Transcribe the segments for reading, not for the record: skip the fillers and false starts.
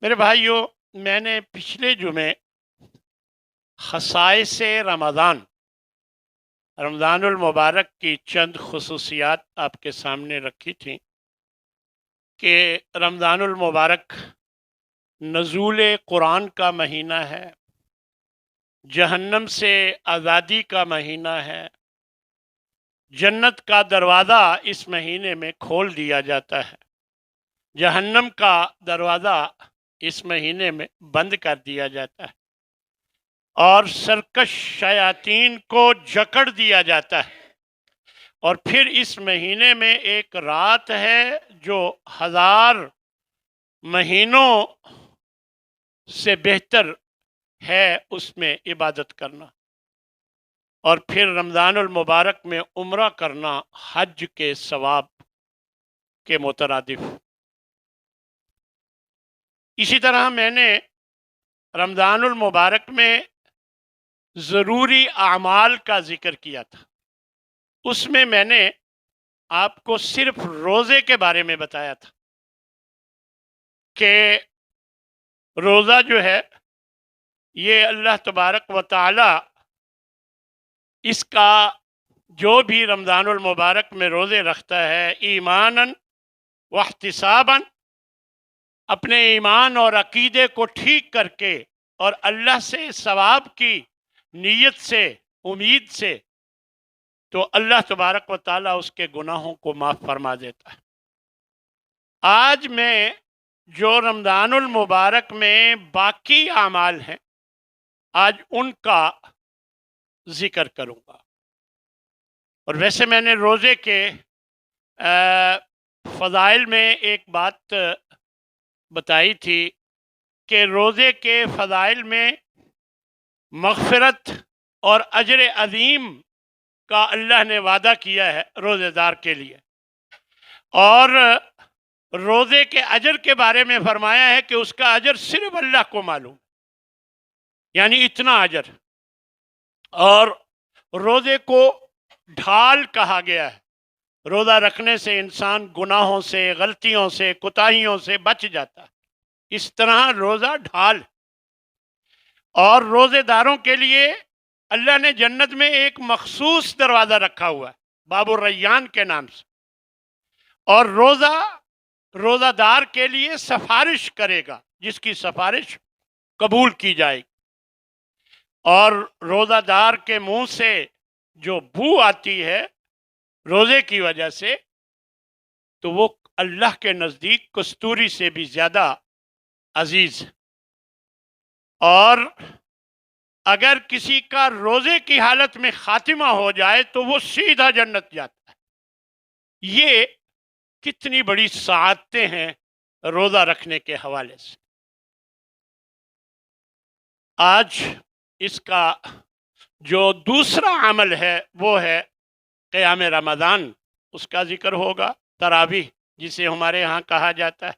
میرے بھائیوں، میں نے پچھلے جمعے خصائص رمضان المبارک کی چند خصوصیات آپ کے سامنے رکھی تھیں کہ رمضان المبارک نزول قرآن کا مہینہ ہے، جہنم سے آزادی کا مہینہ ہے، جنت کا دروازہ اس مہینے میں کھول دیا جاتا ہے، جہنم کا دروازہ اس مہینے میں بند کر دیا جاتا ہے، اور سرکش شیاطین کو جکڑ دیا جاتا ہے۔ اور پھر اس مہینے میں ایک رات ہے جو 1000 مہینوں سے بہتر ہے اس میں عبادت کرنا، اور پھر رمضان المبارک میں عمرہ کرنا حج کے ثواب کے مترادف۔ اسی طرح میں نے رمضان المبارک میں ضروری اعمال کا ذکر کیا تھا، اس میں نے آپ کو صرف روزے کے بارے میں بتایا تھا کہ روزہ جو ہے یہ اللہ تبارک و تعالی اس کا جو بھی رمضان المبارک میں روزے رکھتا ہے ایماناً واحتساباً، اپنے ایمان اور عقیدے کو ٹھیک کر کے اور اللہ سے ثواب کی نیت سے، امید سے، تو اللہ تبارک و تعالی اس کے گناہوں کو معاف فرما دیتا ہے۔ آج میں جو رمضان المبارک میں باقی اعمال ہیں آج ان کا ذکر کروں گا۔ اور ویسے میں نے روزے کے فضائل میں ایک بات بتائی تھی کہ روزے کے فضائل میں مغفرت اور اجر عظیم کا اللہ نے وعدہ کیا ہے روزے دار کے لیے، اور روزے کے اجر کے بارے میں فرمایا ہے کہ اس کا اجر صرف اللہ کو معلوم، یعنی اتنا اجر۔ اور روزے کو ڈھال کہا گیا ہے، روزہ رکھنے سے انسان گناہوں سے، غلطیوں سے، کوتاہیوں سے بچ جاتا ہے، اس طرح روزہ ڈھال۔ اور روزے داروں کے لیے اللہ نے جنت میں ایک مخصوص دروازہ رکھا ہوا ہے باب الریان کے نام سے، اور روزہ دار کے لیے سفارش کرے گا، جس کی سفارش قبول کی جائے گی۔ اور روزہ دار کے منہ سے جو بو آتی ہے روزے کی وجہ سے، تو وہ اللہ کے نزدیک کستوری سے بھی زیادہ عزیز ہے۔ اور اگر کسی کا روزے کی حالت میں خاتمہ ہو جائے تو وہ سیدھا جنت جاتا ہے۔ یہ کتنی بڑی سعادتیں ہیں روزہ رکھنے کے حوالے سے۔ آج اس کا جو دوسرا عمل ہے وہ ہے قیام رمضان، اس کا ذکر ہوگا، تراویح جسے ہمارے ہاں کہا جاتا ہے۔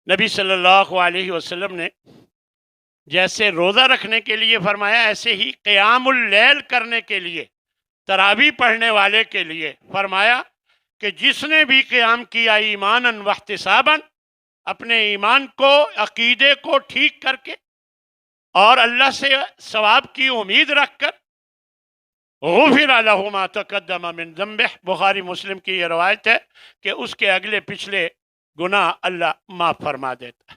نبی صلی اللہ علیہ وسلم نے جیسے روزہ رکھنے کے لیے فرمایا، ایسے ہی قیام اللیل کرنے کے لیے، تراویح پڑھنے والے کے لیے فرمایا کہ جس نے بھی قیام کیا ایماناً واحتساباً، اپنے ایمان کو، عقیدے کو ٹھیک کر کے اور اللہ سے ثواب کی امید رکھ کر، غفر لہ ما تقدم من ذنبہ، بخاری مسلم کی یہ روایت ہے کہ اس کے اگلے پچھلے گناہ اللہ معاف فرما دیتا ہے،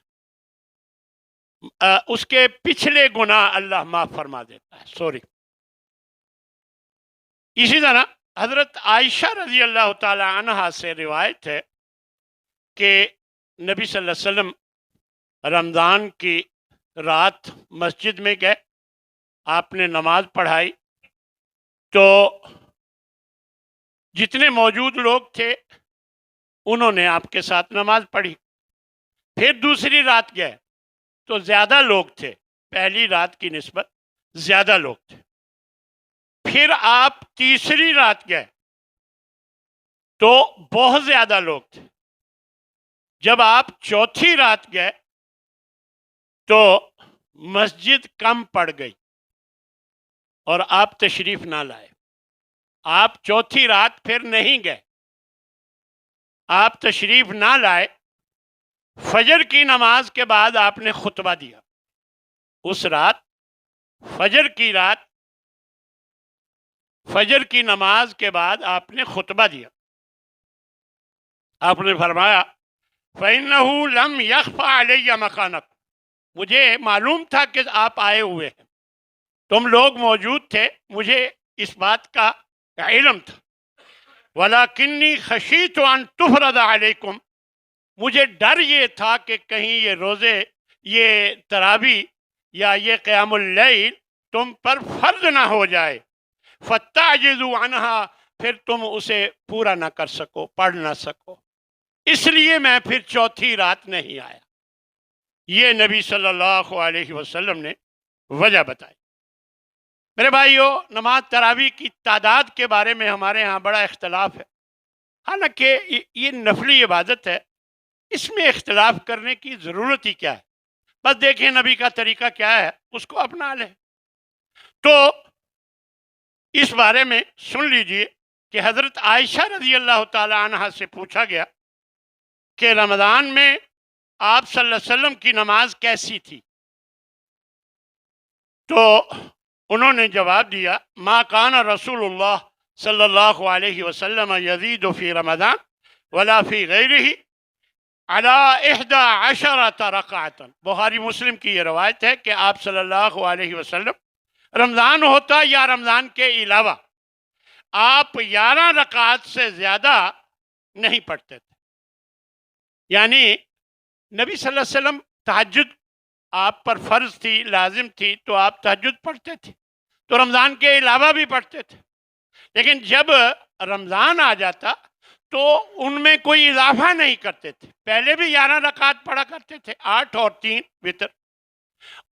اس کے پچھلے گناہ اللہ معاف فرما دیتا ہے، سوری۔ اسی طرح حضرت عائشہ رضی اللہ تعالی عنہا سے روایت ہے کہ نبی صلی اللہ علیہ وسلم رمضان کی رات مسجد میں گئے، آپ نے نماز پڑھائی، تو جتنے موجود لوگ تھے انہوں نے آپ کے ساتھ نماز پڑھی۔ پھر دوسری رات گئے تو زیادہ لوگ تھے، پہلی رات کی نسبت زیادہ لوگ تھے۔ پھر آپ تیسری رات گئے تو بہت زیادہ لوگ تھے۔ جب آپ چوتھی رات گئے تو مسجد کم پڑ گئی اور آپ تشریف نہ لائے۔ آپ چوتھی رات پھر نہیں گئے، آپ تشریف نہ لائے، فجر کی نماز کے بعد آپ نے خطبہ دیا. اس رات فجر کی نماز کے بعد آپ نے خطبہ دیا. آپ نے فرمایا فَإِنَّهُ لَمْ يَخْفَ عَلَيَّ مَكَانَكُمْ، مجھے معلوم تھا کہ آپ آئے ہوئے ہیں، تم لوگ موجود تھے، مجھے اس بات کا علم تھا. وَلَكِنِّي خَشِيتُ أَن تُفْرَضَ عَلَيْكُمْ، مجھے ڈر یہ تھا کہ کہیں یہ روزے، یہ تراویح یا یہ قیام اللیل تم پر فرض نہ ہو جائے. فَتَعْجِزُوا عَنْهَا، پھر تم اسے پورا نہ کر سکو، پڑھ نہ سکو، اس لیے میں پھر چوتھی رات نہیں آیا. یہ نبی صلی اللہ علیہ وسلم نے وجہ بتائی. میرے بھائیو، نماز تراویح کی تعداد کے بارے میں ہمارے ہاں بڑا اختلاف ہے. حالانکہ یہ نفلی عبادت ہے، اس میں اختلاف کرنے کی ضرورت ہی کیا ہے؟ بس دیکھیں نبی کا طریقہ کیا ہے، اس کو اپنا لیں. تو اس بارے میں سن لیجئے کہ حضرت عائشہ رضی اللہ تعالی عنہ سے پوچھا گیا کہ رمضان میں آپ صلی اللہ علیہ وسلم کی نماز کیسی تھی؟ تو انہوں نے جواب دیا ما کان رسول اللہ صلی اللہ علیہ وسلم یزید فی رمضان ولا فی غیرہ علی 11 رکعۃ. بخاری مسلم کی یہ روایت ہے کہ آپ صلی اللہ علیہ وسلم رمضان ہوتا یا رمضان کے علاوہ آپ 11 رکعت سے زیادہ نہیں پڑھتے تھے. یعنی نبی صلی اللہ علیہ وسلم تہجد آپ پر فرض تھی، لازم تھی، تو آپ تہجد پڑھتے تھے، تو رمضان کے علاوہ بھی پڑھتے تھے. لیکن جب رمضان آ جاتا تو ان میں کوئی اضافہ نہیں کرتے تھے. پہلے بھی 11 رکعت پڑھا کرتے تھے، 8 اور 3 وتر،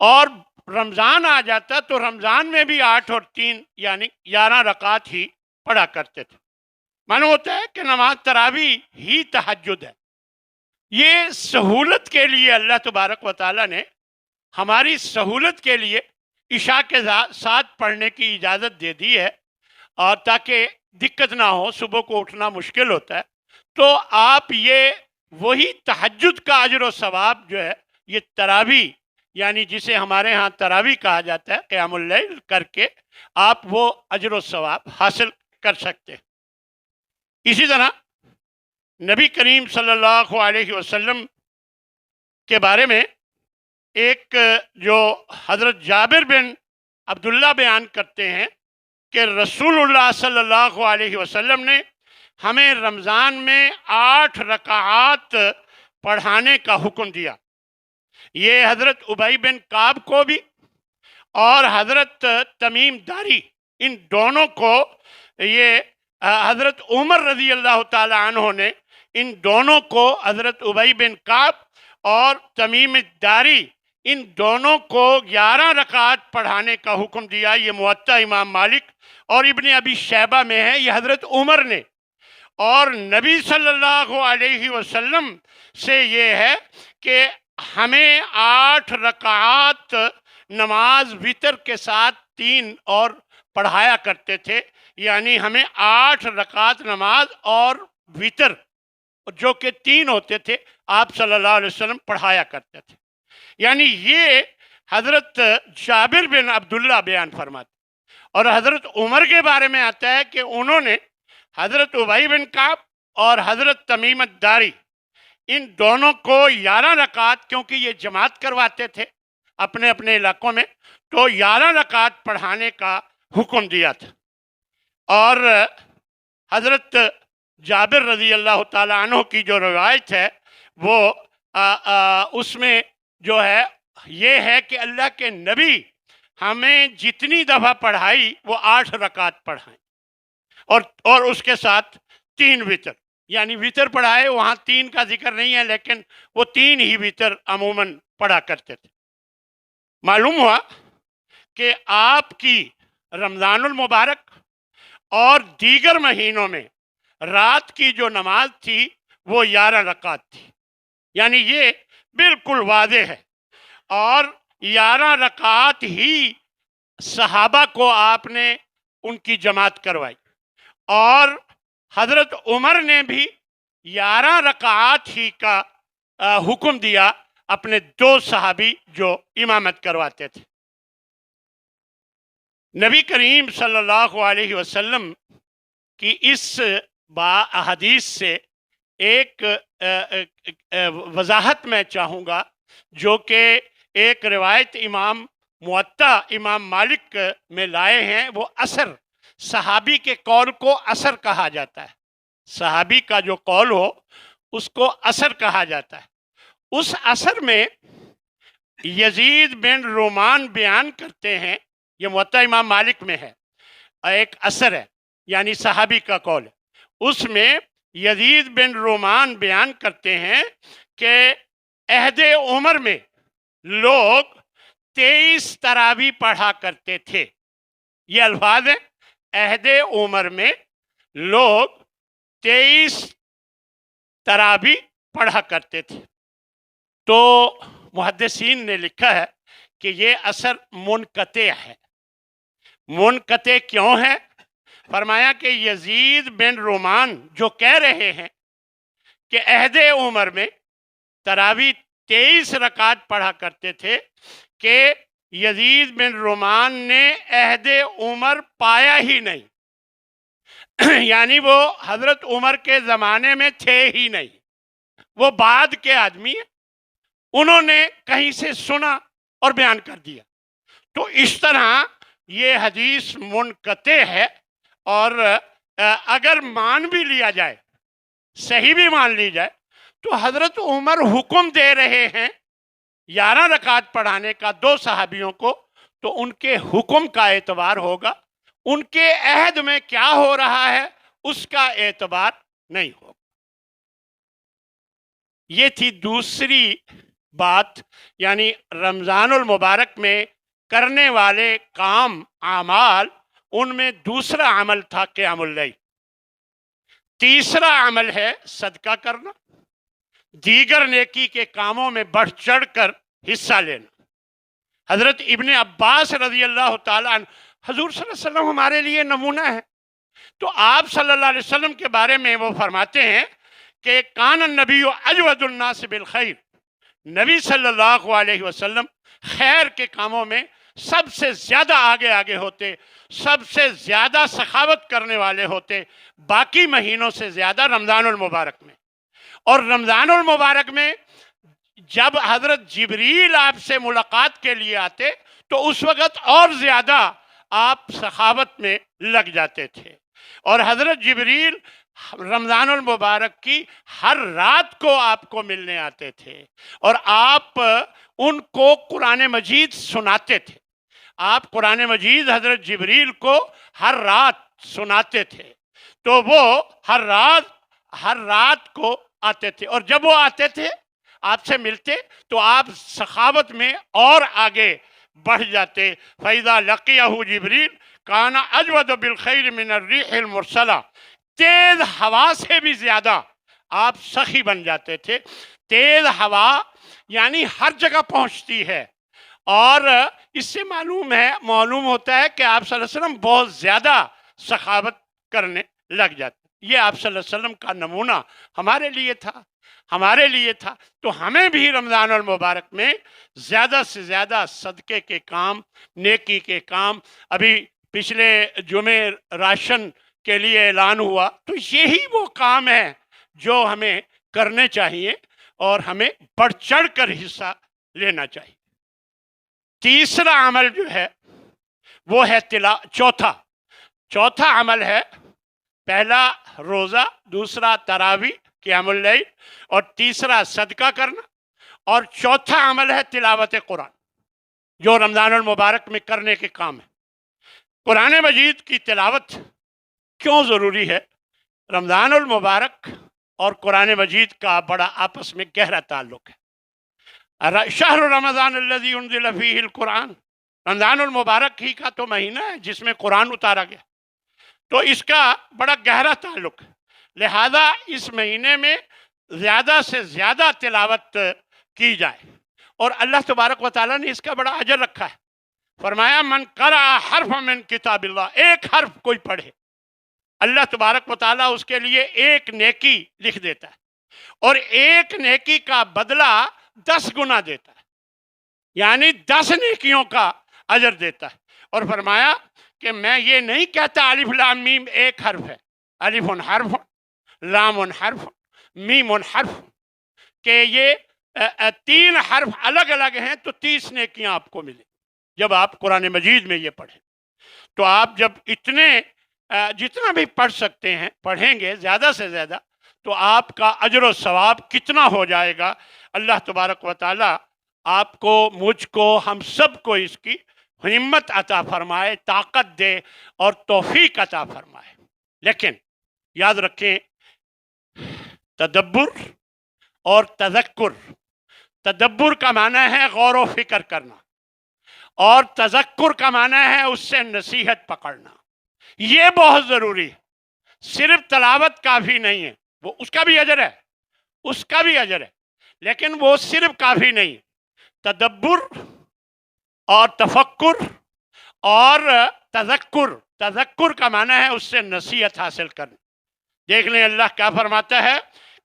اور رمضان آ جاتا تو رمضان میں بھی 8 اور 3 یعنی 11 رکعت ہی پڑھا کرتے تھے. معلوم ہوتا ہے کہ نماز تراویح ہی تہجد ہے. یہ سہولت کے لیے اللہ تبارک و تعالیٰ نے ہماری سہولت کے لیے عشاء کے ساتھ پڑھنے کی اجازت دے دی ہے، اور تاکہ دقت نہ ہو، صبح کو اٹھنا مشکل ہوتا ہے. تو آپ یہ وہی تہجد کا اجر و ثواب جو ہے، یہ تراویح یعنی جسے ہمارے ہاں تراویح کہا جاتا ہے، قیام اللیل کر کے آپ وہ اجر و ثواب حاصل کر سکتے ہیں. اسی طرح نبی کریم صلی اللہ علیہ وسلم کے بارے میں ایک جو حضرت جابر بن عبداللہ بیان کرتے ہیں کہ رسول اللہ صلی اللہ علیہ وسلم نے ہمیں رمضان میں 8 رکعات پڑھانے کا حکم دیا. یہ حضرت ابی بن کعب کو بھی اور حضرت تمیم داری، ان دونوں کو یہ حضرت عمر رضی اللہ تعالی عنہ نے ان دونوں کو، حضرت ابی بن کعب اور تمیم داری، ان دونوں کو 11 رکعات پڑھانے کا حکم دیا. یہ موطا امام مالک اور ابن ابی شیبہ میں ہے. یہ حضرت عمر نے، اور نبی صلی اللہ علیہ وسلم سے یہ ہے کہ ہمیں 8 رکعات نماز وتر کے ساتھ 3 اور پڑھایا کرتے تھے. یعنی ہمیں 8 رکعات نماز اور وتر جو کہ 3 ہوتے تھے، آپ صلی اللہ علیہ وسلم پڑھایا کرتے تھے. یعنی یہ حضرت جابر بن عبداللہ بیان فرماتے. اور حضرت عمر کے بارے میں آتا ہے کہ انہوں نے حضرت ابی بن کعب اور حضرت تمیم الداری، ان دونوں کو 11 رکعت، کیونکہ یہ جماعت کرواتے تھے اپنے اپنے علاقوں میں، تو 11 رکعت پڑھانے کا حکم دیا تھا. اور حضرت جابر رضی اللہ تعالی عنہ کی جو روایت ہے وہ اس میں جو ہے یہ ہے کہ اللہ کے نبی ہمیں جتنی دفعہ پڑھائی وہ 8 رکعت پڑھائیں، اور اس کے ساتھ 3 وتر، یعنی وتر پڑھائے. وہاں 3 کا ذکر نہیں ہے، لیکن وہ 3 ہی وتر عموماً پڑھا کرتے تھے. معلوم ہوا کہ آپ کی رمضان المبارک اور دیگر مہینوں میں رات کی جو نماز تھی وہ 11 رکعت تھی. یعنی یہ بالکل واضح ہے. اور 11 رکعت ہی صحابہ کو آپ نے ان کی جماعت کروائی، اور حضرت عمر نے بھی 11 رکعت ہی کا حکم دیا اپنے 2 صحابی جو امامت کرواتے تھے۔ نبی کریم صلی اللہ علیہ وسلم کی اس حدیث سے ایک وضاحت میں چاہوں گا، جو کہ ایک روایت امام موطا امام مالک میں لائے ہیں۔ وہ اثر، صحابی کے قول کو اثر کہا جاتا ہے۔ صحابی کا جو قول ہو اس کو اثر کہا جاتا ہے۔ اس اثر میں یزید بن رومان بیان کرتے ہیں، یہ موطا امام مالک میں ہے، ایک اثر ہے یعنی صحابی کا قول ہے۔ اس میں یزید بن رومان بیان کرتے ہیں کہ عہد عمر میں لوگ 23 تراویح پڑھا کرتے تھے۔ یہ الفاظ ہیں، عہد عمر میں لوگ 23 تراویح پڑھا کرتے تھے۔ تو محدثین نے لکھا ہے کہ یہ اثر منقطع ہے۔ منقطع کیوں ہے؟ فرمایا کہ یزید بن رومان جو کہہ رہے ہیں کہ عہد عمر میں تراویح 23 رکعت پڑھا کرتے تھے، کہ یزید بن رومان نے عہد عمر پایا ہی نہیں، یعنی وہ حضرت عمر کے زمانے میں تھے ہی نہیں، وہ بعد کے آدمی ہیں، انہوں نے کہیں سے سنا اور بیان کر دیا۔ تو اس طرح یہ حدیث منقطع ہے، اور اگر مان بھی لیا جائے، صحیح بھی مان لی جائے، تو حضرت عمر حکم دے رہے ہیں 11 رکعت پڑھانے کا 2 صحابیوں کو، تو ان کے حکم کا اعتبار ہوگا، ان کے عہد میں کیا ہو رہا ہے اس کا اعتبار نہیں ہوگا۔ یہ تھی دوسری بات، یعنی رمضان المبارک میں کرنے والے کام اعمال، ان میں دوسرا عمل تھا قیام اللیل، تیسرا عمل ہے صدقہ کرنا، دیگر نیکی کے کاموں میں بڑھ چڑھ کر حصہ لینا۔ حضرت ابن عباس رضی اللہ تعالیٰ عنہ، حضور صلی اللہ علیہ وسلم ہمارے لیے نمونہ ہے، تو آپ صلی اللہ علیہ وسلم کے بارے میں وہ فرماتے ہیں کہ کان النبی اجود الناس بالخیر، نبی صلی اللہ علیہ وسلم خیر کے کاموں میں سب سے زیادہ آگے ہوتے، سب سے زیادہ سخاوت کرنے والے ہوتے، باقی مہینوں سے زیادہ رمضان المبارک میں۔ اور رمضان المبارک میں جب حضرت جبریل آپ سے ملاقات کے لیے آتے تو اس وقت اور زیادہ آپ سخاوت میں لگ جاتے تھے، اور حضرت جبریل رمضان المبارک کی ہر رات کو آپ کو ملنے آتے تھے، اور آپ ان کو قرآن مجید سناتے تھے۔ آپ قرآن مجید حضرت جبریل کو ہر رات سناتے تھے، تو وہ ہر رات کو آتے تھے، اور جب وہ آتے تھے آپ سے ملتے تو آپ سخاوت میں اور آگے بڑھ جاتے۔ فَإِذَا لَقِيَهُ جِبْرِيلُ كَانَ أَجْوَدَ بِالْخَيْرِ مِنَ الرِّيحِ الْمُرْسَلَةِ، تیز ہوا سے بھی زیادہ آپ سخی بن جاتے تھے۔ تیز ہوا یعنی ہر جگہ پہنچتی ہے، اور اس سے معلوم ہوتا ہے کہ آپ صلی اللہ علیہ وسلم بہت زیادہ سخاوت کرنے لگ جاتے۔ یہ آپ صلی اللہ علیہ وسلم کا نمونہ ہمارے لیے تھا، تو ہمیں بھی رمضان المبارک میں زیادہ سے زیادہ صدقے کے کام، نیکی کے کام، ابھی پچھلے جمعے راشن کے لیے اعلان ہوا، تو یہی وہ کام ہے جو ہمیں کرنے چاہیے اور ہمیں بڑھ چڑھ کر حصہ لینا چاہیے۔ تیسرا عمل جو ہے وہ ہے چوتھا عمل ہے، پہلا روزہ، دوسرا تراویح قیام اللیل، اور تیسرا صدقہ کرنا، اور چوتھا عمل ہے تلاوت قرآن، جو رمضان المبارک میں کرنے کے کام ہے۔ قرآن مجید کی تلاوت کیوں ضروری ہے؟ رمضان المبارک اور قرآن مجید کا بڑا آپس میں گہرا تعلق ہے۔ شہر رمضان الذی انزل فیہ القرآن، رمضان المبارک ہی کا تو مہینہ ہے جس میں قرآن اتارا گیا، تو اس کا بڑا گہرا تعلق ہے، لہذا اس مہینے میں زیادہ سے زیادہ تلاوت کی جائے، اور اللہ تبارک و تعالیٰ نے اس کا بڑا اجر رکھا ہے۔ فرمایا من قرأ حرف من کتاب اللہ، ایک حرف کوئی پڑھے اللہ تبارک و تعالیٰ اس کے لیے ایک نیکی لکھ دیتا ہے۔ اور ایک نیکی کا بدلہ 10 گنا دیتا ہے، یعنی 10 نیکیوں کا اجر دیتا ہے۔ اور فرمایا کہ میں یہ نہیں کہتا الف لام میم ایک حرف ہے، الف حرف، لام حرف، میم حرف، کہ یہ 3 حرف الگ الگ ہیں تو 30 نیکیاں آپ کو ملیں۔ جب آپ قرآن مجید میں یہ پڑھیں تو آپ جب جتنا بھی پڑھ سکتے ہیں پڑھیں گے زیادہ سے زیادہ، تو آپ کا اجر و ثواب کتنا ہو جائے گا۔ اللہ تبارک و تعالی آپ کو، مجھ کو، ہم سب کو اس کی ہمت عطا فرمائے، طاقت دے اور توفیق عطا فرمائے۔ لیکن یاد رکھیں، تدبر اور تذکر، تدبر کا معنی ہے غور و فکر کرنا، اور تذکر کا معنی ہے اس سے نصیحت پکڑنا۔ یہ بہت ضروری ہے، صرف تلاوت کافی نہیں ہے، وہ اس کا بھی اجر ہے، اس کا بھی اجر ہے، لیکن وہ صرف کافی نہیں ہے۔ تدبر اور تفکر اور تذکر، تذکر کا معنی ہے اس سے نصیحت حاصل کرنا۔ دیکھ لیں اللہ کیا فرماتا ہے،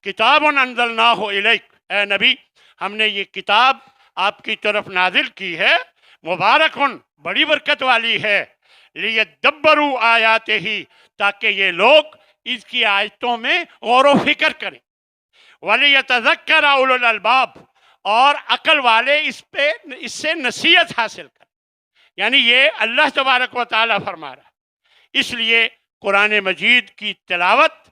کتاب انزلناہ الیک، اے نبی ہم نے یہ کتاب آپ کی طرف نازل کی ہے، مبارکن بڑی برکت والی ہے، لیدبروا آیاتہ، تاکہ یہ لوگ اس کی آیتوں میں غور و فکر کریں، ولیتذکر اولو الالباب، اور عقل والے اس سے نصیحت حاصل کریں۔ یعنی یہ اللہ تبارک و تعالیٰ فرما رہا ہے۔ اس لیے قرآن مجید کی تلاوت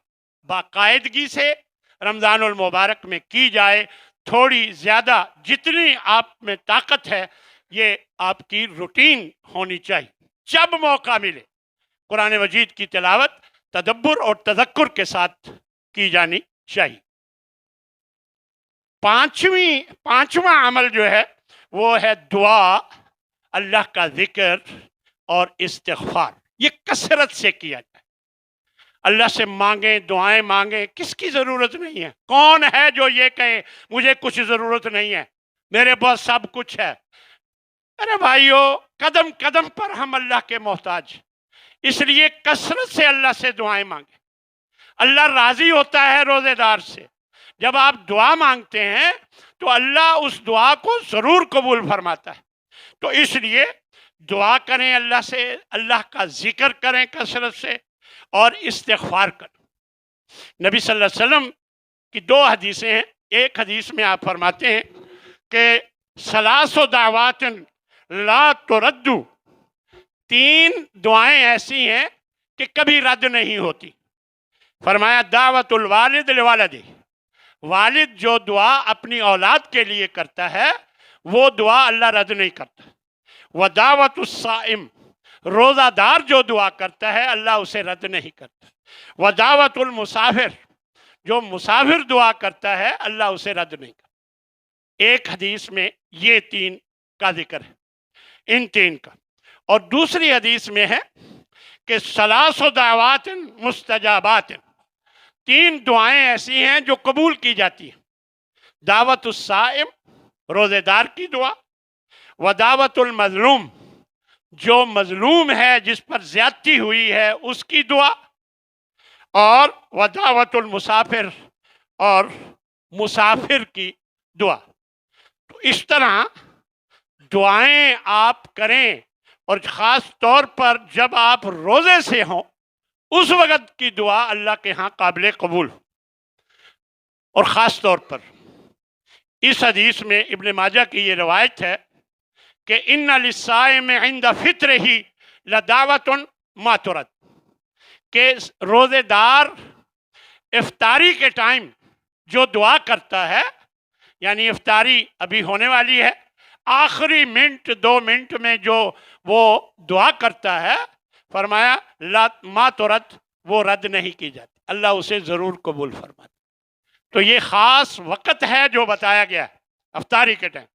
باقاعدگی سے رمضان المبارک میں کی جائے، تھوڑی زیادہ، جتنی آپ میں طاقت ہے یہ آپ کی روٹین ہونی چاہیے۔ جب موقع ملے قرآن مجید کی تلاوت تدبر اور تذکر کے ساتھ کی جانی چاہیے۔ پانچواں عمل جو ہے وہ ہے دعا، اللہ کا ذکر اور استغفار۔ یہ کثرت سے کیا جائے، اللہ سے مانگیں، دعائیں مانگیں۔ کس کی ضرورت نہیں ہے؟ کون ہے جو یہ کہے مجھے کچھ ضرورت نہیں ہے، میرے پاس سب کچھ ہے؟ ارے بھائیو، قدم قدم پر ہم اللہ کے محتاج، اس لیے کثرت سے اللہ سے دعائیں مانگیں۔ اللہ راضی ہوتا ہے روزے دار سے۔ جب آپ دعا مانگتے ہیں تو اللہ اس دعا کو ضرور قبول فرماتا ہے۔ تو اس لیے دعا کریں اللہ سے، اللہ کا ذکر کریں کثرت سے، اور استغفار کریں۔ نبی صلی اللہ علیہ وسلم کی 2 حدیثیں ہیں۔ ایک حدیث میں آپ فرماتے ہیں کہ ثلاث دعوات لا ترد، 3 دعائیں ایسی ہیں کہ کبھی رد نہیں ہوتی۔ فرمایا دعوت الوالد لوالدہ، والد جو دعا اپنی اولاد کے لیے کرتا ہے وہ دعا اللہ رد نہیں کرتا۔ ودعوت الصائم، روزہ دار جو دعا کرتا ہے اللہ اسے رد نہیں کرتا۔ ودعوت المسافر، جو مسافر دعا کرتا ہے اللہ اسے رد نہیں کرتا۔ ایک حدیث میں یہ 3 کا ذکر ہے، ان 3 کا۔ اور دوسری حدیث میں ہے کہ ثلاث دعوات مستجابات، 3 دعائیں ایسی ہیں جو قبول کی جاتی ہیں۔ دعوت الصائم، روزے دار کی دعا، ودعوت المظلوم، جو مظلوم ہے جس پر زیادتی ہوئی ہے اس کی دعا، اور ودعوت المسافر، اور مسافر کی دعا۔ تو اس طرح دعائیں آپ کریں، اور خاص طور پر جب آپ روزے سے ہوں اس وقت کی دعا اللہ کے ہاں قابل قبول۔ اور خاص طور پر اس حدیث میں ابن ماجہ کی یہ روایت ہے کہ ان للصائم عند فطرہ لدعوۃ ما ترد، کہ روزے دار افطاری کے ٹائم جو دعا کرتا ہے، یعنی افطاری ابھی ہونے والی ہے، آخری منٹ 2 منٹ میں جو وہ دعا کرتا ہے، فرمایا ما ترد، وہ رد نہیں کی جاتی، اللہ اسے ضرور قبول فرماتا۔ تو یہ خاص وقت ہے جو بتایا گیا ہے افطاری کے ٹائم۔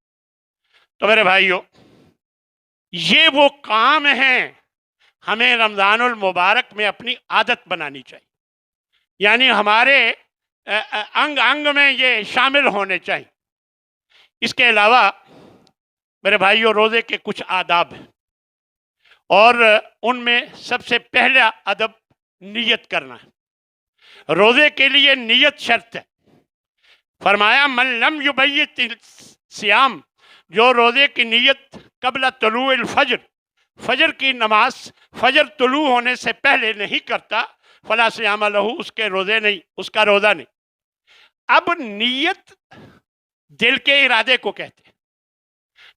تو میرے بھائیو، یہ وہ کام ہیں ہمیں رمضان المبارک میں اپنی عادت بنانی چاہیے، یعنی ہمارے انگ انگ میں یہ شامل ہونے چاہیے۔ اس کے علاوہ میرے بھائیو، روزے کے کچھ آداب ہیں، اور ان میں سب سے پہلا ادب نیت کرنا ہے۔ روزے کے لیے نیت شرط ہے۔ فرمایا من لم یبیت سیام، جو روزے کی نیت قبل طلوع الفجر، فجر کی نماز فجر طلوع ہونے سے پہلے نہیں کرتا، فلا سیام لہو، اس کے روزے نہیں، اس کا روزہ نہیں۔ اب نیت دل کے ارادے کو کہتے ہیں۔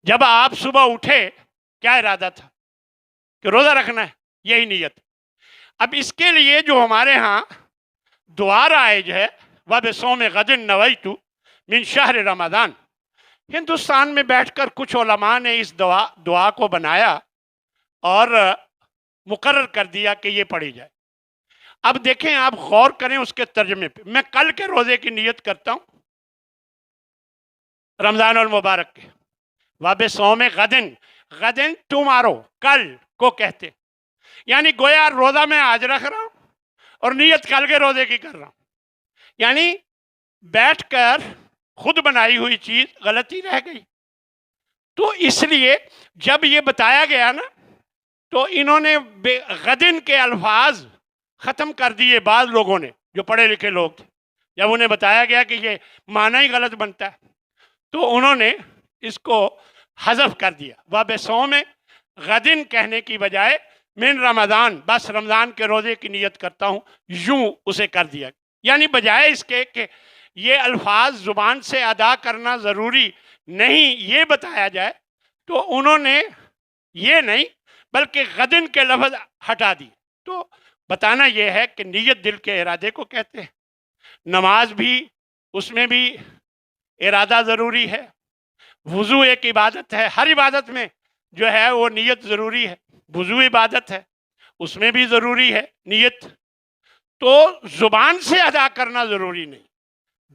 جب آپ صبح اٹھے کیا ارادہ تھا؟ کہ روزہ رکھنا ہے، یہی نیت۔ اب اس کے لیے جو ہمارے ہاں دعا رائج ہے، وَبِصَوْمِ غَدٍ نَوَيْتُ مِن شَهْرِ رمضان، ہندوستان میں بیٹھ کر کچھ علماء نے اس دعا کو بنایا اور مقرر کر دیا کہ یہ پڑھی جائے۔ اب دیکھیں، آپ غور کریں اس کے ترجمے پہ۔ میں کل کے روزے کی نیت کرتا ہوں، رمضان المبارک کے، وَبِصَوْمِ غَدٍ، غدن ٹمارو، کل کو کہتے، یعنی گویا روزہ میں آج رکھ رہا ہوں اور نیت کل کے روزے کی کر رہا ہوں، یعنی بیٹھ کر خود بنائی ہوئی چیز غلطی رہ گئی۔ تو اس لیے جب یہ بتایا گیا نا، تو انہوں نے غدن کے الفاظ ختم کر دیے۔ بعض لوگوں نے جو پڑھے لکھے لوگ تھے، جب انہیں بتایا گیا کہ یہ معنی ہی غلط بنتا ہے، تو انہوں نے اس کو حذف کر دیا۔ وَبِصَوْمِ غَدٍ کہنے کی بجائے من رمضان، بس رمضان کے روزے کی نیت کرتا ہوں، یوں اسے کر دیا۔ یعنی بجائے اس کے کہ یہ الفاظ زبان سے ادا کرنا ضروری نہیں یہ بتایا جائے، تو انہوں نے یہ نہیں بلکہ غدن کے لفظ ہٹا دی۔ تو بتانا یہ ہے کہ نیت دل کے ارادے کو کہتے ہیں۔ نماز بھی، اس میں بھی ارادہ ضروری ہے۔ وضو ایک عبادت ہے، ہر عبادت میں جو ہے وہ نیت ضروری ہے۔ وضو عبادت ہے، اس میں بھی ضروری ہے نیت۔ تو زبان سے ادا کرنا ضروری نہیں،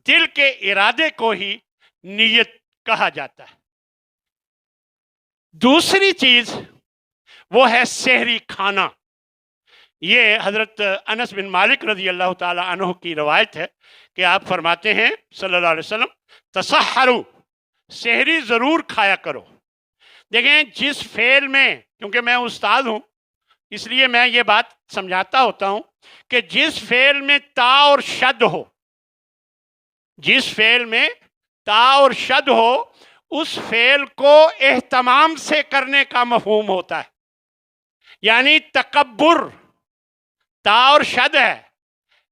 دل کے ارادے کو ہی نیت کہا جاتا ہے۔ دوسری چیز وہ ہے سحری کھانا۔ یہ حضرت انس بن مالک رضی اللہ تعالی عنہ کی روایت ہے کہ آپ فرماتے ہیں صلی اللہ علیہ وسلم، تسحروا، سحری ضرور کھایا کرو۔ دیکھیں، جس فعل میں، کیونکہ میں استاد ہوں اس لیے میں یہ بات سمجھاتا ہوتا ہوں کہ جس فعل میں تا اور شد ہو، جس فعل میں تا اور شد ہو، اس فعل کو اہتمام سے کرنے کا مفہوم ہوتا ہے۔ یعنی تکبر تا اور شد ہے،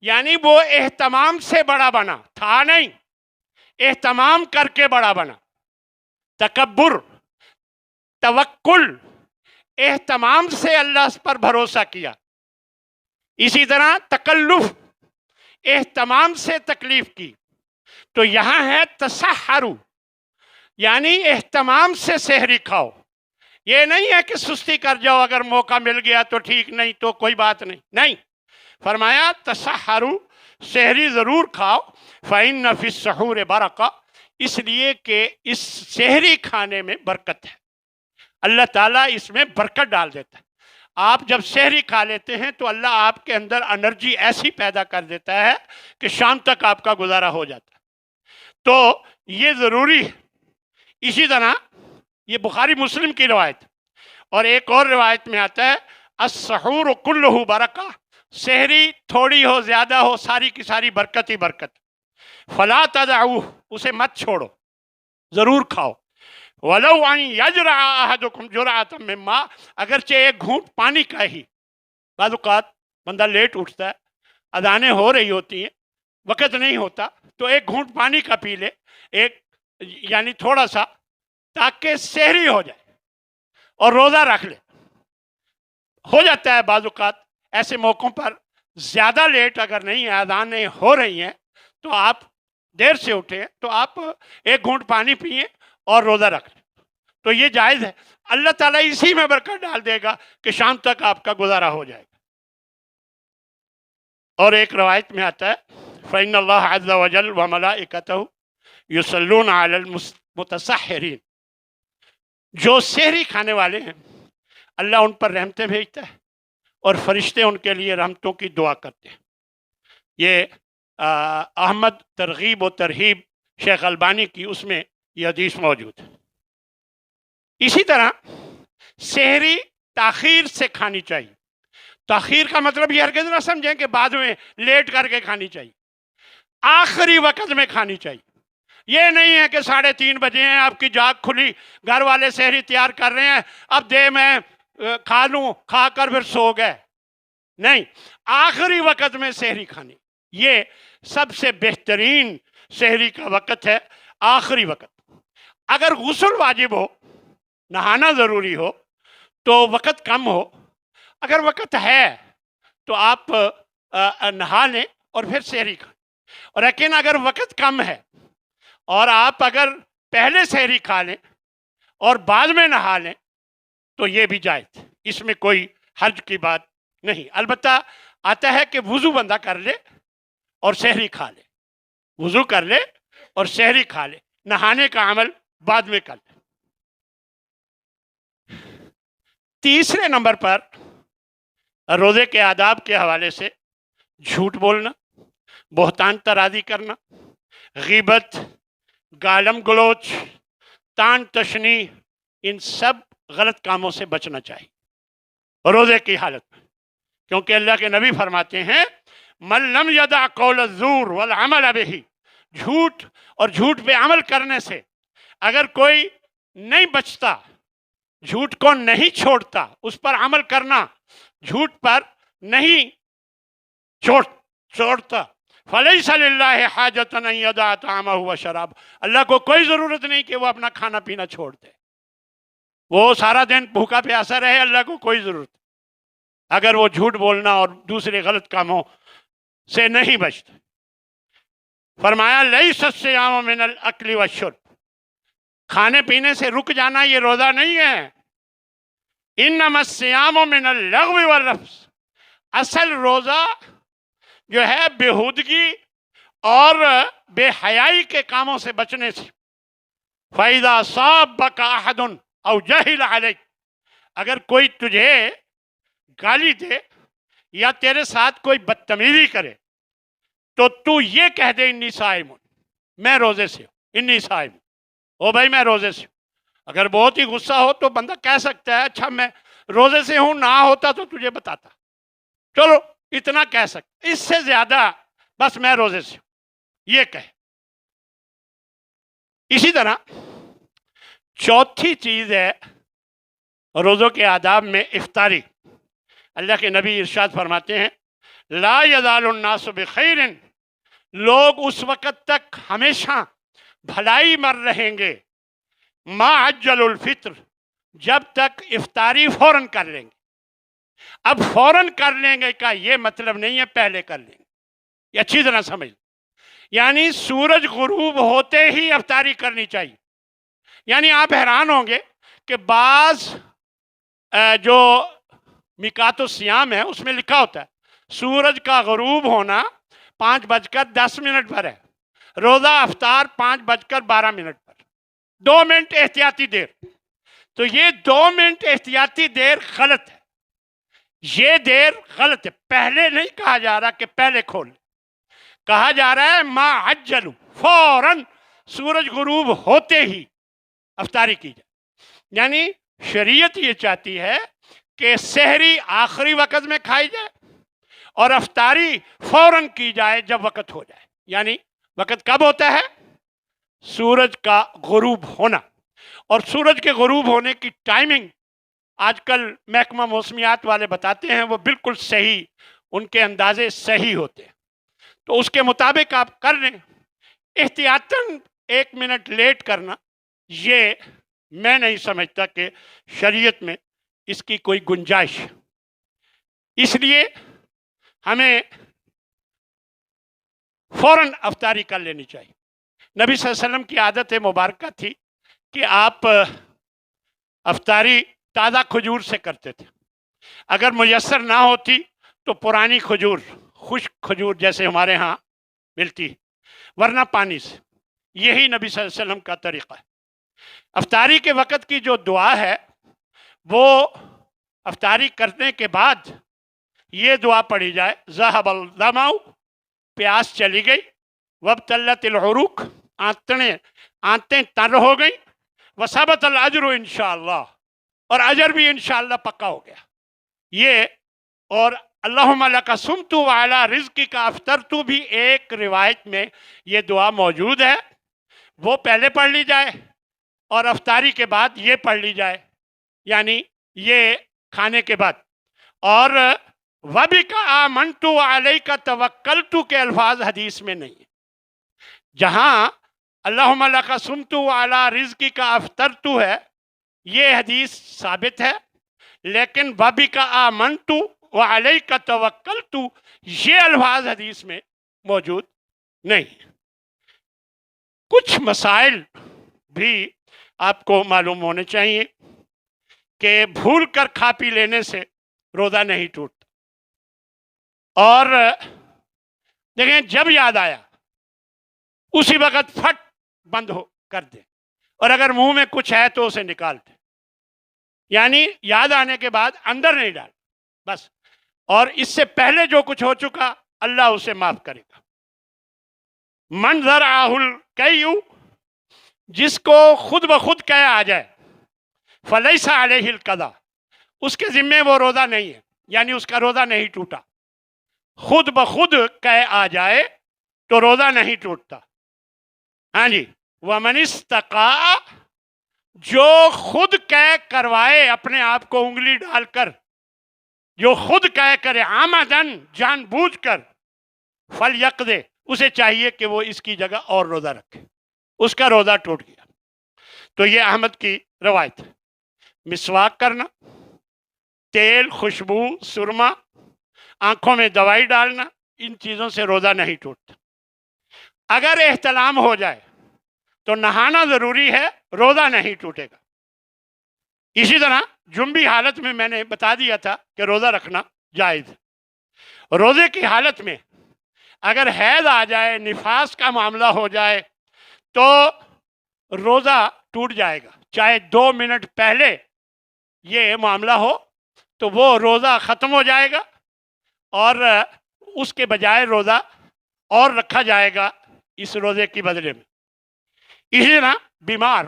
یعنی وہ اہتمام سے بڑا بنا، تھا نہیں، اہتمام کر کے بڑا بنا۔ تکبر، توکل، اہتمام سے اللہ پر بھروسہ کیا۔ اسی طرح تکلف، اہتمام سے تکلیف کی۔ تو یہاں ہے تسحروا، یعنی اہتمام سے سحری کھاؤ۔ یہ نہیں ہے کہ سستی کر جاؤ، اگر موقع مل گیا تو ٹھیک، نہیں تو کوئی بات نہیں، نہیں، فرمایا تسحروا، سحری ضرور کھاؤ، فإن فی السحور برکہ، اس لیے کہ اس سحری کھانے میں برکت ہے، اللہ تعالیٰ اس میں برکت ڈال دیتا ہے۔ آپ جب سحری کھا لیتے ہیں تو اللہ آپ کے اندر انرجی ایسی پیدا کر دیتا ہے کہ شام تک آپ کا گزارا ہو جاتا ہے۔ تو یہ ضروری ہے۔ اسی طرح یہ بخاری مسلم کی روایت، اور ایک اور روایت میں آتا ہے السحور کلہ برکہ، سحری تھوڑی ہو زیادہ ہو، ساری کی ساری برکت ہی برکت۔ فلا تدعوہ، اسے مت چھوڑو، ضرور کھاؤ۔ وَلَوْ أَنْ يَجْرَعَ أَحَدُكُمْ جُرْعَةً مِّن مَّاءٍ، اگرچہ ایک گھونٹ پانی کا ہی۔ بعض اوقات بندہ لیٹ اٹھتا ہے، اذانیں ہو رہی ہوتی ہیں، وقت نہیں ہوتا، تو ایک گھونٹ پانی کا پی لے، ایک یعنی تھوڑا سا، تاکہ سحری ہو جائے اور روزہ رکھ لے۔ ہو جاتا ہے بعض اوقات ایسے موقعوں پر زیادہ لیٹ اگر نہیں ہے، اذانیں ہو رہی ہیں، تو آپ دیر سے اٹھیں تو آپ ایک گھونٹ پانی پئیں اور روزہ رکھ لیں، تو یہ جائز ہے۔ اللہ تعالیٰ اسی میں برکت ڈال دے گا کہ شام تک آپ کا گزارا ہو جائے گا۔ اور ایک روایت میں آتا ہے فإن اللہ عز وجل وملائکتہ یصلون علی المتسحرین، جو سحری کھانے والے ہیں اللہ ان پر رحمتیں بھیجتا ہے اور فرشتے ان کے لیے رحمتوں کی دعا کرتے ہیں۔ یہ احمد ترغیب و ترہیب شیخ البانی کی، اس میں یہ حدیث موجود ہے۔ اسی طرح سحری تاخیر سے کھانی چاہیے۔ تاخیر کا مطلب یہ ہرگز نہ سمجھیں کہ بعد میں لیٹ کر کے کھانی چاہیے، آخری وقت میں کھانی چاہیے۔ یہ نہیں ہے کہ 3:30 بجے ہیں، آپ کی جاگ کھلی، گھر والے سحری تیار کر رہے ہیں، اب دے میں کھا لوں، کھا کر پھر سو گئے. نہیں، آخری وقت میں سحری کھانی، یہ سب سے بہترین سحری کا وقت ہے، آخری وقت. اگر غسل واجب ہو، نہانا ضروری ہو تو وقت کم ہو. اگر وقت ہے تو آپ نہا لیں اور پھر سحری کھائیں. اور لیکن اگر وقت کم ہے اور آپ اگر پہلے سحری کھا لیں اور بعد میں نہا لیں تو یہ بھی جائز، اس میں کوئی حرج کی بات نہیں. البتہ آتا ہے کہ وضو بندہ کر لے اور سحری کھا لے، وضو کر لے اور سحری کھا لے، نہانے کا عمل بعد میں کر لے. تیسرے نمبر پر روزے کے آداب کے حوالے سے جھوٹ بولنا، بہتان ترازی کرنا، غیبت، گالم گلوچ، تان تشنی، ان سب غلط کاموں سے بچنا چاہیے روزے کی حالت میں. کیونکہ اللہ کے نبی فرماتے ہیں من لم یدع قول الزور والعمل بہ، جھوٹ اور جھوٹ پہ عمل کرنے سے اگر کوئی نہیں بچتا، جھوٹ کو نہیں چھوڑتا، اس پر عمل کرنا، جھوٹ پر نہیں چھوڑتا، فَلَيْسَ لِلَّهِ حَاجَةً أَن يَدَعَ طَعَامَهُ وَشَرَابَهُ، اللہ کو کوئی ضرورت نہیں کہ وہ اپنا کھانا پینا چھوڑ دے، وہ سارا دن بھوکا پیاسا رہے، اللہ کو کوئی ضرورت نہیں اگر وہ جھوٹ بولنا اور دوسرے غلط کاموں سے نہیں بچتا. فرمایا لَيْسَ الصِّيَامُ مِنَ الْأَكْلِ وَالشُّرْبِ، کھانے پینے سے رک جانا یہ روزہ نہیں ہے. انما الصیام من اللغو والرفث، اصل روزہ جو ہے بےہودگی اور بے حیائی کے کاموں سے بچنے سے. فَإِذَا صَابَّكَ أَحَدٌ أَوْ جَهِلَ عَلَيْكَ، اگر کوئی تجھے گالی دے یا تیرے ساتھ کوئی بدتمیزی کرے تو تو یہ کہہ دے انی صائم، میں روزے سے ہوں، انی صائم، او بھائی میں روزے سے ہوں. اگر بہت ہی غصہ ہو تو بندہ کہہ سکتا ہے اچھا میں روزے سے ہوں، نہ ہوتا تو تجھے بتاتا، چلو اتنا کہہ سکتا، اس سے زیادہ بس میں روزے سے ہوں یہ کہے. اسی طرح چوتھی چیز ہے روزوں کے آداب میں افطاری. اللہ کے نبی ارشاد فرماتے ہیں لا یزال الناس بخیر، لوگ اس وقت تک ہمیشہ بھلائی مر رہیں گے ما عجل الفطر، جب تک افطاری فوراً کر لیں گے. اب فوراً کر لیں گے کا یہ مطلب نہیں ہے پہلے کر لیں گے، یہ اچھی طرح سمجھ لیں. یعنی سورج غروب ہوتے ہی افطاری کرنی چاہیے. یعنی آپ حیران ہوں گے کہ بعض جو میقات الصیام ہے اس میں لکھا ہوتا ہے سورج کا غروب ہونا 5:10 پر ہے، روزہ افطار 5:12 پر، 2 منٹ احتیاطی دیر. تو یہ 2 منٹ احتیاطی دیر غلط ہے، یہ دیر غلط ہے. پہلے نہیں کہا جا رہا کہ پہلے کھول، کہا جا رہا ہے ما عجلو، فوراً سورج غروب ہوتے ہی افطاری کی جائے. یعنی شریعت یہ چاہتی ہے کہ سحری آخری وقت میں کھائی جائے اور افطاری فوراً کی جائے جب وقت ہو جائے. یعنی وقت کب ہوتا ہے؟ سورج کا غروب ہونا. اور سورج کے غروب ہونے کی ٹائمنگ آج کل محکمہ موسمیات والے بتاتے ہیں، وہ بالکل صحیح، ان کے اندازے صحیح ہوتے ہیں، تو اس کے مطابق آپ کر لیں. احتیاطاً 1 منٹ لیٹ کرنا یہ میں نہیں سمجھتا کہ شریعت میں اس کی کوئی گنجائش ہے. اس لیے ہمیں فوراً افطاری کر لینی چاہیے. نبی صلی اللہ علیہ وسلم کی عادت مبارکہ تھی کہ آپ افطاری تازہ کھجور سے کرتے تھے. اگر میسر نہ ہوتی تو پرانی کھجور، خشک کھجور جیسے ہمارے ہاں ملتی، ورنہ پانی سے. یہی نبی صلی اللہ علیہ وسلم کا طریقہ ہے. افطاری کے وقت کی جو دعا ہے وہ افطاری کرنے کے بعد یہ دعا پڑھی جائے ذہب الظمأ، پیاس چلی گئی، وابتلت العروق، آنتیں تر ہو گئی، وثبت الاجر انشاءاللہ، اور اجر بھی انشاءاللہ پکا ہو گیا. یہ اور اللہم لک صمت وعلی رزقک افطرت بھی ایک روایت میں یہ دعا موجود ہے. وہ پہلے پڑھ لی جائے اور افطاری کے بعد یہ پڑھ لی جائے، یعنی یہ کھانے کے بعد. اور وَبِكَ آمَنْتُ وَعَلَيْكَ تَوَكَّلْتُ کے الفاظ حدیث میں نہیں ہیں. جہاں اللہم لک صمت وعلی رزقک افطرت ہے، یہ حدیث ثابت ہے، لیکن وَبِكَ آمَنْتُ وَعَلَيْكَ تَوَكَّلْتُ یہ الفاظ حدیث میں موجود نہیں. کچھ مسائل بھی آپ کو معلوم ہونے چاہیے کہ بھول کر کھا پی لینے سے روزہ نہیں ٹوٹتا. اور دیکھیں جب یاد آیا اسی وقت پھٹ بند ہو کر دیں، اور اگر منہ میں کچھ ہے تو اسے نکال دیں، یعنی یاد آنے کے بعد اندر نہیں ڈال بس. اور اس سے پہلے جو کچھ ہو چکا اللہ اسے معاف کرے گا. من ذرعہ القیء، جس کو خود بخود قے آ جائے، فلیس علیہ القضاء، اس کے ذمے وہ روزہ نہیں ہے، یعنی اس کا روزہ نہیں ٹوٹا. خود بخود قے آ جائے تو روزہ نہیں ٹوٹتا. ہاں جی. وَمَنِ اسْتَقَاءَ، جو خود قے کروائے اپنے آپ کو انگلی ڈال کر، جو خود قے کرے عامدن جان بوجھ کر، فَلْيَقْضِ، اسے چاہیے کہ وہ اس کی جگہ اور روزہ رکھے، اس کا روزہ ٹوٹ گیا. تو یہ احمد کی روایت. مسواک کرنا، تیل، خوشبو، سرما، آنکھوں میں دوائی ڈالنا، ان چیزوں سے روزہ نہیں ٹوٹتا. اگر احتلام ہو جائے تو نہانا ضروری ہے، روزہ نہیں ٹوٹے گا. اسی طرح جنبی حالت میں نے بتا دیا تھا کہ روزہ رکھنا جائز ہے. روزے کی حالت میں اگر حیض آ جائے، نفاس کا معاملہ ہو جائے تو روزہ ٹوٹ جائے گا. چاہے 2 منٹ پہلے یہ معاملہ ہو تو وہ روزہ ختم ہو جائے گا، اور اس کے بجائے روزہ اور رکھا جائے گا اس روزے کی بدلے میں. اسی طرح بیمار،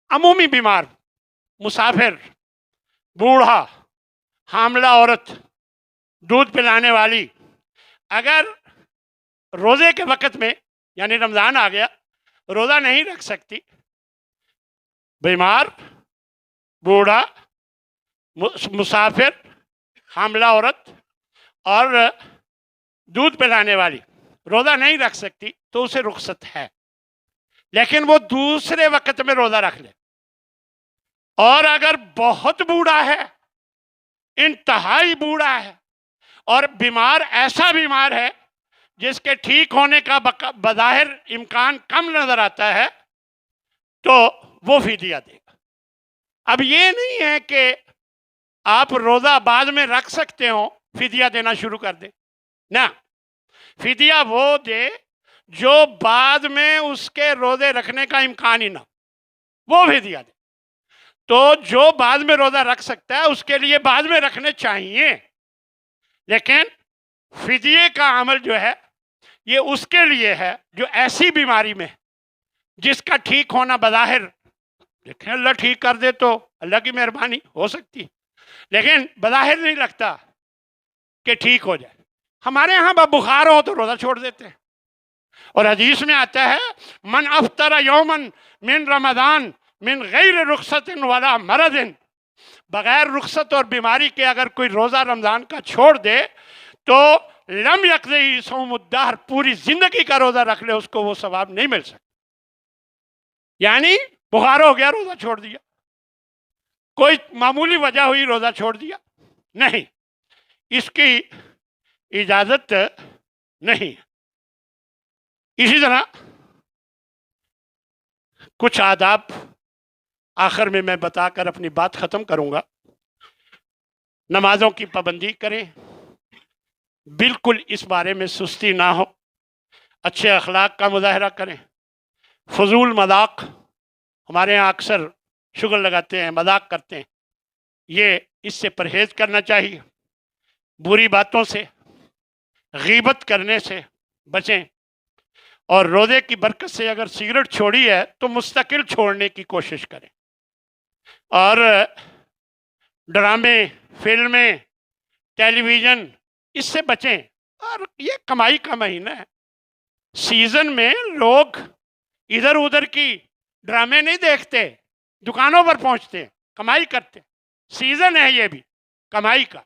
عمومی بیمار، مسافر، بوڑھا، حاملہ عورت، دودھ پلانے والی، اگر روزے کے وقت میں یعنی رمضان آ گیا روزہ نہیں رکھ سکتی، بیمار، بوڑھا، مسافر، حاملہ عورت اور دودھ پلانے والی روزہ نہیں رکھ سکتی تو اسے رخصت ہے، لیکن وہ دوسرے وقت میں روزہ رکھ لے. اور اگر بہت بوڑھا ہے، انتہائی بوڑھا ہے، اور بیمار ایسا بیمار ہے جس کے ٹھیک ہونے کا بظاہر امکان کم نظر آتا ہے، تو وہ فدیہ دے گا. اب یہ نہیں ہے کہ آپ روزہ بعد میں رکھ سکتے ہو فدیہ دینا شروع کر دیں، نہ، فدیہ وہ دے جو بعد میں اس کے روزے رکھنے کا امکان ہی نہ، وہ فدیہ دے. تو جو بعد میں روزہ رکھ سکتا ہے اس کے لیے بعد میں رکھنے چاہیے، لیکن فدیے کا عمل جو ہے یہ اس کے لیے ہے جو ایسی بیماری میں جس کا ٹھیک ہونا بظاہر، دیکھیں اللہ ٹھیک کر دے تو اللہ کی مہربانی ہو سکتی، لیکن بظاہر نہیں لگتا کہ ٹھیک ہو جائے. ہمارے ہاں بخار ہو تو روزہ چھوڑ دیتے ہیں، اور حدیث میں آتا ہے من افطر یوما من رمضان من غیر رخصت ولا مرض، بغیر رخصت اور بیماری کے اگر کوئی روزہ رمضان کا چھوڑ دے تو لم یقضی صوم الدہر، پوری زندگی کا روزہ رکھ لے اس کو وہ ثواب نہیں مل سکتا. یعنی بخار ہو گیا روزہ چھوڑ دیا، کوئی معمولی وجہ ہوئی روزہ چھوڑ دیا، نہیں، اس کی اجازت نہیں. اسی طرح کچھ آداب آخر میں بتا کر اپنی بات ختم کروں گا. نمازوں کی پابندی کریں، بالکل اس بارے میں سستی نہ ہو، اچھے اخلاق کا مظاہرہ کریں. فضول مذاق، ہمارے ہاں اکثر شغل لگاتے ہیں، مذاق کرتے ہیں، یہ اس سے پرہیز کرنا چاہیے. بری باتوں سے، غیبت کرنے سے بچیں، اور روزے کی برکت سے اگر سگریٹ چھوڑی ہے تو مستقل چھوڑنے کی کوشش کریں. اور ڈرامے، فلمیں، ٹیلی ویژن، اس سے بچیں. اور یہ کمائی کا مہینہ ہے، سیزن میں لوگ ادھر ادھر کی ڈرامے نہیں دیکھتے، دکانوں پر پہنچتے ہیں، کمائی کرتے ہیں، سیزن ہے یہ بھی کمائی کا.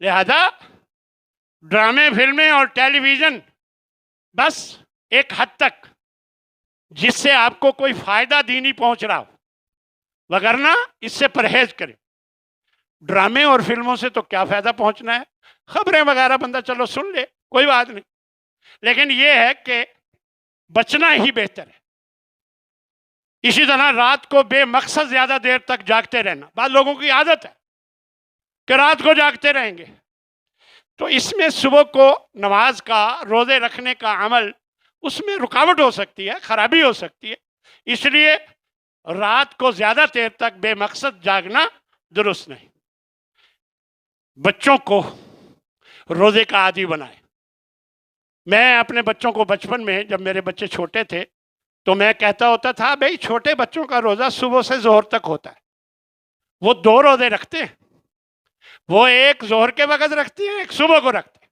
لہذا ڈرامے، فلمیں اور ٹیلی ویژن بس ایک حد تک، جس سے آپ کو کوئی فائدہ دینی پہنچ رہا ہو، وگرنہ اس سے پرہیز کریں. ڈرامے اور فلموں سے تو کیا فائدہ پہنچنا ہے، خبریں وغیرہ بندہ چلو سن لے، کوئی بات نہیں، لیکن یہ ہے کہ بچنا ہی بہتر ہے. اسی طرح رات کو بے مقصد زیادہ دیر تک جاگتے رہنا، بعض لوگوں کی عادت ہے کہ رات کو جاگتے رہیں گے، تو اس میں صبح کو نماز کا، روزے رکھنے کا عمل، اس میں رکاوٹ ہو سکتی ہے، خرابی ہو سکتی ہے. اس لیے رات کو زیادہ دیر تک بے مقصد جاگنا درست نہیں. بچوں کو روزے کا عادی بنائے. میں اپنے بچوں کو بچپن میں، جب میرے بچے چھوٹے تھے، تو میں کہتا ہوتا تھا بھئی چھوٹے بچوں کا روزہ صبح سے ظہر تک ہوتا ہے، وہ 2 روزے رکھتے ہیں، وہ ایک ظہر کے وقت رکھتے ہیں، ایک صبح کو رکھتے ہیں.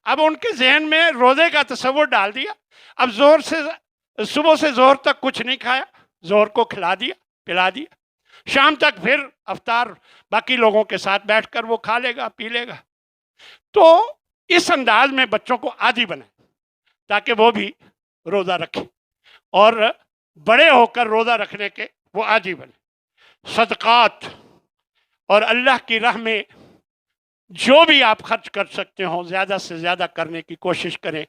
اب ان کے ذہن میں روزے کا تصور ڈال دیا. اب صبح سے ظہر تک کچھ نہیں کھایا، ظہر کو کھلا دیا، پلا دیا، شام تک پھر افطار باقی لوگوں کے ساتھ بیٹھ کر وہ کھا لے گا، پی لے گا. تو اس انداز میں بچوں کو عادی بنائیں تاکہ وہ بھی روزہ رکھیں اور بڑے ہو کر روزہ رکھنے کے وہ عادی بنیں. صدقات اور اللہ کی راہ میں جو بھی آپ خرچ کر سکتے ہوں زیادہ سے زیادہ کرنے کی کوشش کریں،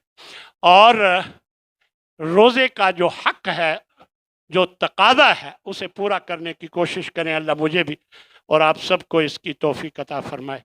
اور روزے کا جو حق ہے، جو تقاضا ہے، اسے پورا کرنے کی کوشش کریں. اللہ مجھے بھی اور آپ سب کو اس کی توفیق عطا فرمائے.